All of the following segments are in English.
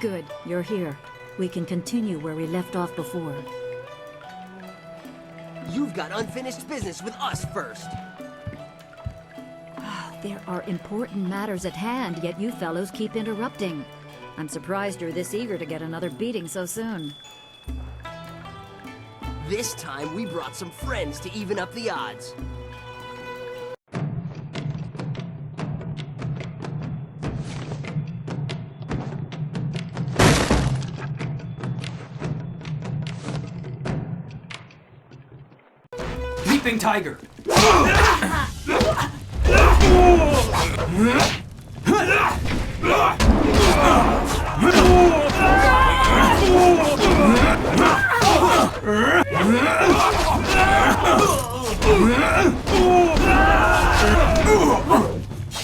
Good, you're here. We can continue where we left off before. You've got unfinished business with us first. There are important matters at hand, yet you fellows keep interrupting. I'm surprised you're this eager to get another beating so soon. This time we brought some friends to even up the odds. Leaping Tiger!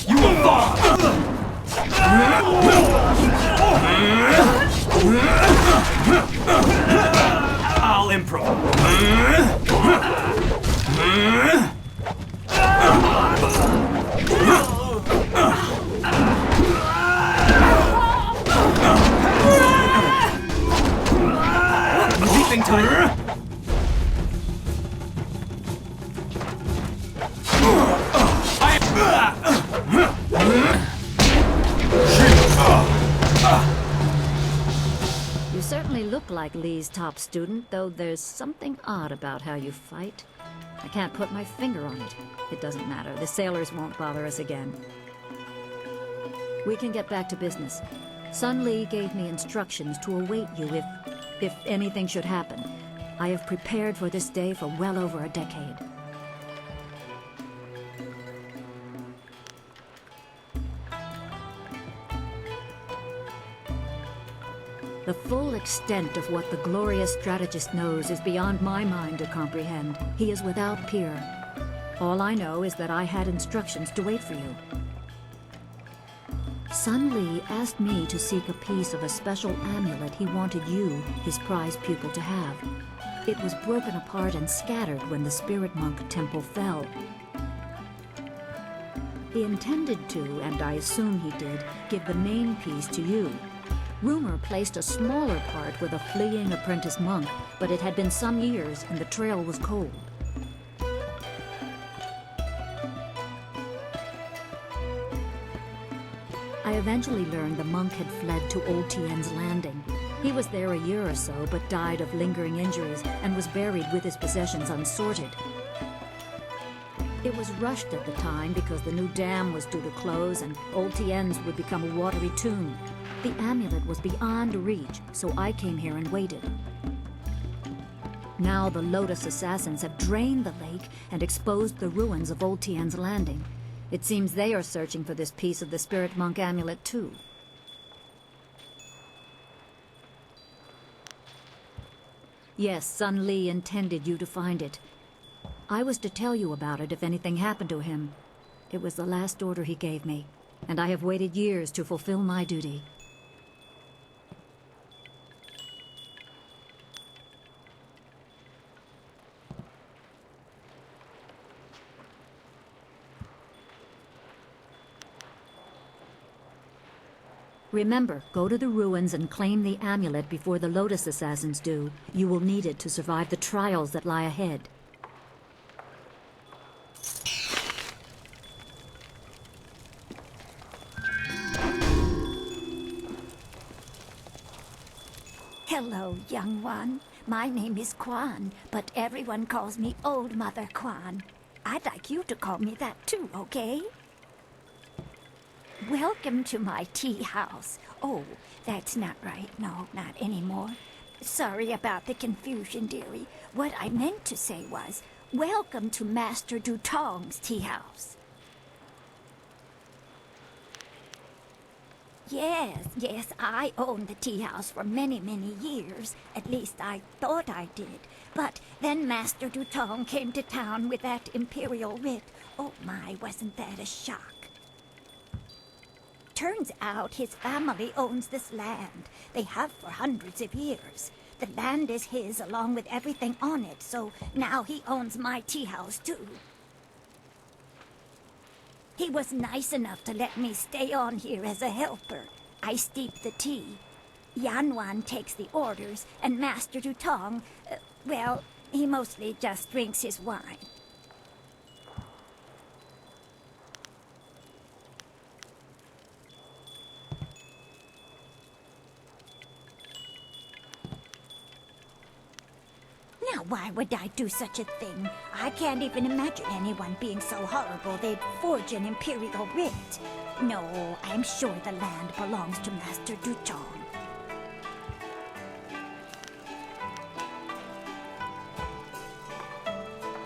You will fall! I'll improv. Leaping Tiger! You certainly look like Lee's top student, though there's something odd about how you fight. I can't put my finger on it. It doesn't matter. The sailors won't bother us again. We can get back to business. Sun Lee gave me instructions to await you if anything should happen. I have prepared for this day for well over a decade. The full extent of what the glorious strategist knows is beyond my mind to comprehend. He is without peer. All I know is that I had instructions to wait for you. Sun Lee asked me to seek a piece of a special amulet he wanted you, his prize pupil, to have. It was broken apart and scattered when the Spirit Monk Temple fell. He intended to, and I assume he did, give the main piece to you. Rumor placed a smaller part with a fleeing apprentice monk, but it had been some years and the trail was cold. I eventually learned the monk had fled to Old Tien's Landing. He was there a year or so, but died of lingering injuries and was buried with his possessions unsorted. It was rushed at the time because the new dam was due to close and Old Tien's would become a watery tomb. The amulet was beyond reach, so I came here and waited. Now the Lotus assassins have drained the lake and exposed the ruins of Old Tien's Landing. It seems they are searching for this piece of the Spirit Monk amulet too. Yes, Sun Lee intended you to find it. I was to tell you about it if anything happened to him. It was the last order he gave me, and I have waited years to fulfill my duty. Remember, go to the ruins and claim the amulet before the Lotus assassins do. You will need it to survive the trials that lie ahead. Hello, young one. My name is Quan, but everyone calls me Old Mother Quan. I'd like you to call me that too, okay? Welcome to my tea house. Oh, that's not right. No, not anymore. Sorry about the confusion, dearie. What I meant to say was, welcome to Master Dutong's tea house. Yes, I owned the tea house for many, many years. At least I thought I did. But then Master Dutong came to town with that imperial writ. Oh my, wasn't that a shock? Turns out his family owns this land. They have for hundreds of years. The land is his along with everything on it, so now he owns my tea house too. He was nice enough to let me stay on here as a helper. I steep the tea. Yanwan takes the orders, and Master Dutong, well, he mostly just drinks his wine. Now, why would I do such a thing? I can't even imagine anyone being so horrible they'd forge an imperial writ. No, I'm sure the land belongs to Master Dutong.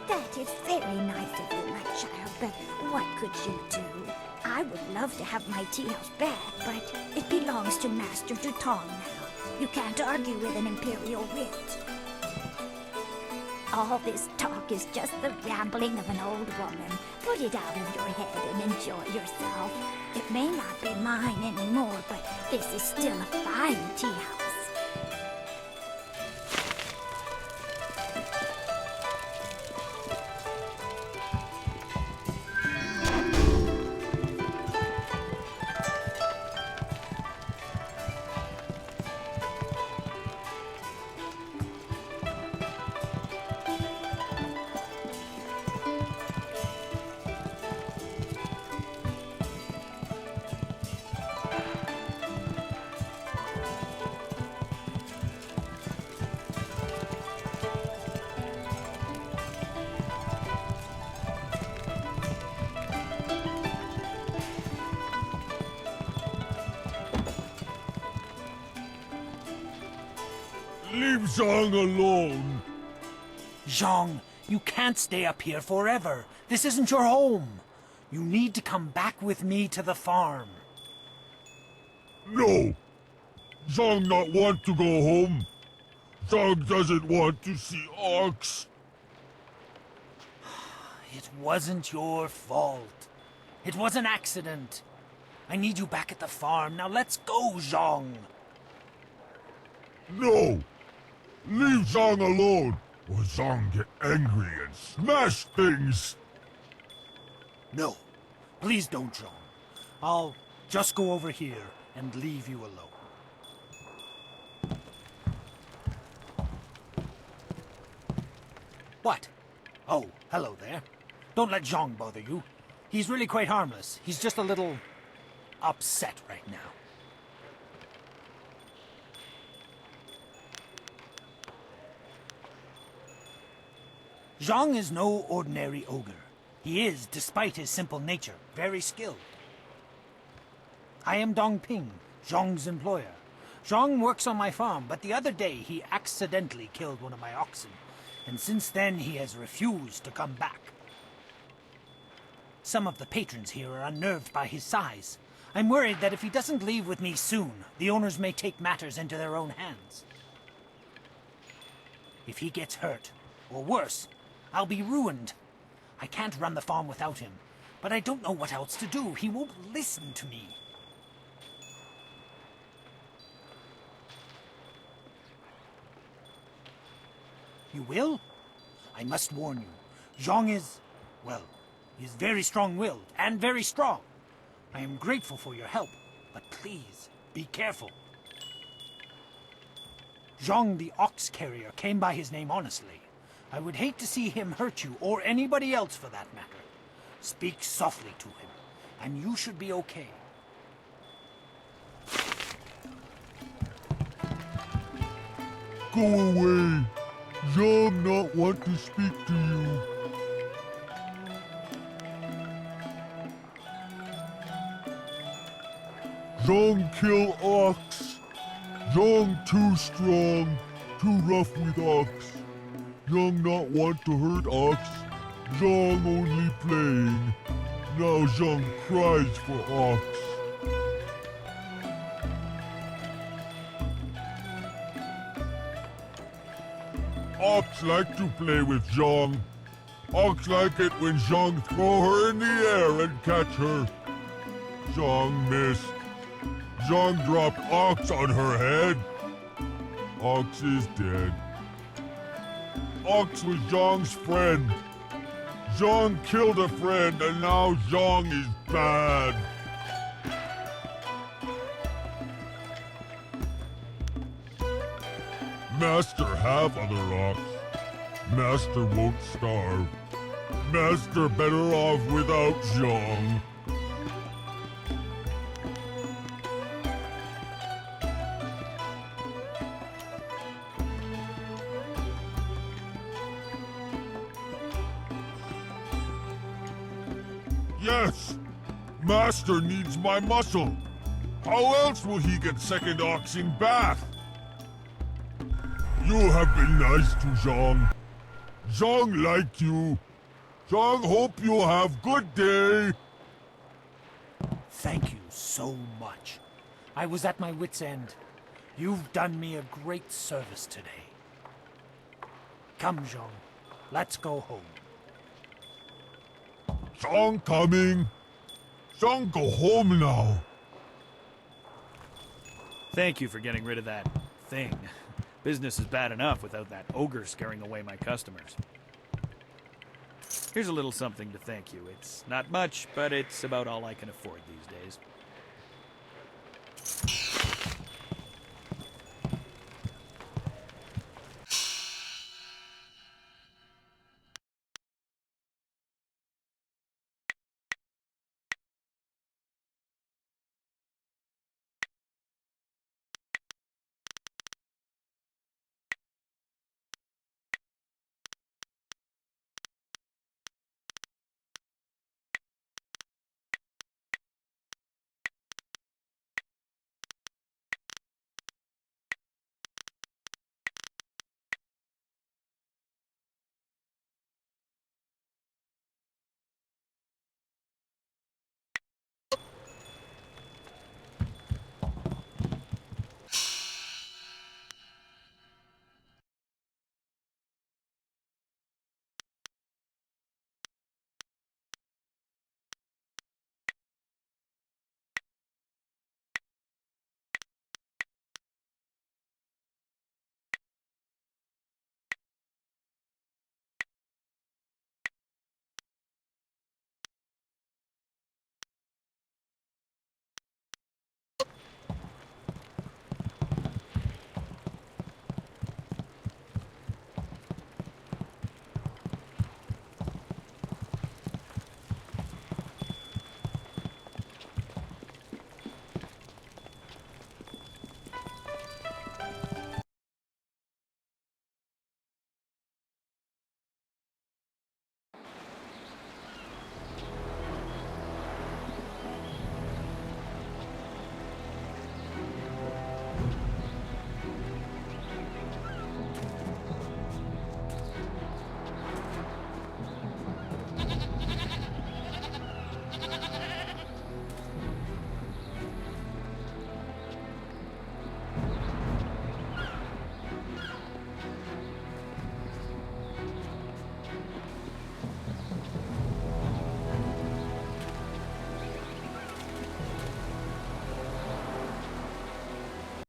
That is very nice of you, my child, but what could you do? I would love to have my tea house back, but it belongs to Master Dutong now. You can't argue with an imperial writ. All this talk is just the rambling of an old woman. Put it out of your head and enjoy yourself. It may not be mine anymore, but this is still a fine tea house. Leave Zhang alone. Jang, you can't stay up here forever. This isn't your home. You need to come back with me to the farm. No. Zhang not want to go home. Zhang doesn't want to see Ox. It wasn't your fault. It was an accident. I need you back at the farm. Now let's go, Jang. No. Leave Zhang alone, or Zhang get angry and smash things. No, please don't, Jang. I'll just go over here and leave you alone. What? Oh, hello there. Don't let Jang bother you. He's really quite harmless. He's just a little upset right now. Jang is no ordinary ogre. He is, despite his simple nature, very skilled. I am Dongping, Zhang's employer. Zhang works on my farm, but the other day he accidentally killed one of my oxen, and since then he has refused to come back. Some of the patrons here are unnerved by his size. I'm worried that if he doesn't leave with me soon, the owners may take matters into their own hands. If he gets hurt, or worse, I'll be ruined. I can't run the farm without him, but I don't know what else to do. He won't listen to me. You will? I must warn you. Jang is, well, he is very strong-willed and very strong. I am grateful for your help, but please, be careful. Jang the ox carrier came by his name honestly. I would hate to see him hurt you, or anybody else for that matter. Speak softly to him, and you should be okay. Go away. Zhang not want to speak to you. Zhang kill Ox. Zhang too strong, too rough with Ox. Zhang not want to hurt Ox. Zhang only playing. Now Zhang cries for Ox. Ox like to play with Zhang. Ox like it when Zhang throw her in the air and catch her. Zhang missed. Zhang dropped Ox on her head. Ox is dead. Ox was Zhang's friend. Zhang killed a friend and now Zhang is bad. Master have other rocks. Master won't starve. Master better off without Jang. Yes! Master needs my muscle. How else will he get second ox in bath? You have been nice to Jang. Jang like you. Jang hope you have good day. Thank you so much. I was at my wit's end. You've done me a great service today. Come, Jang. Let's go home. Jang coming. Jang go home now. Thank you for getting rid of that thing. Business is bad enough without that ogre scaring away my customers. Here's a little something to thank you. It's not much, but it's about all I can afford these days.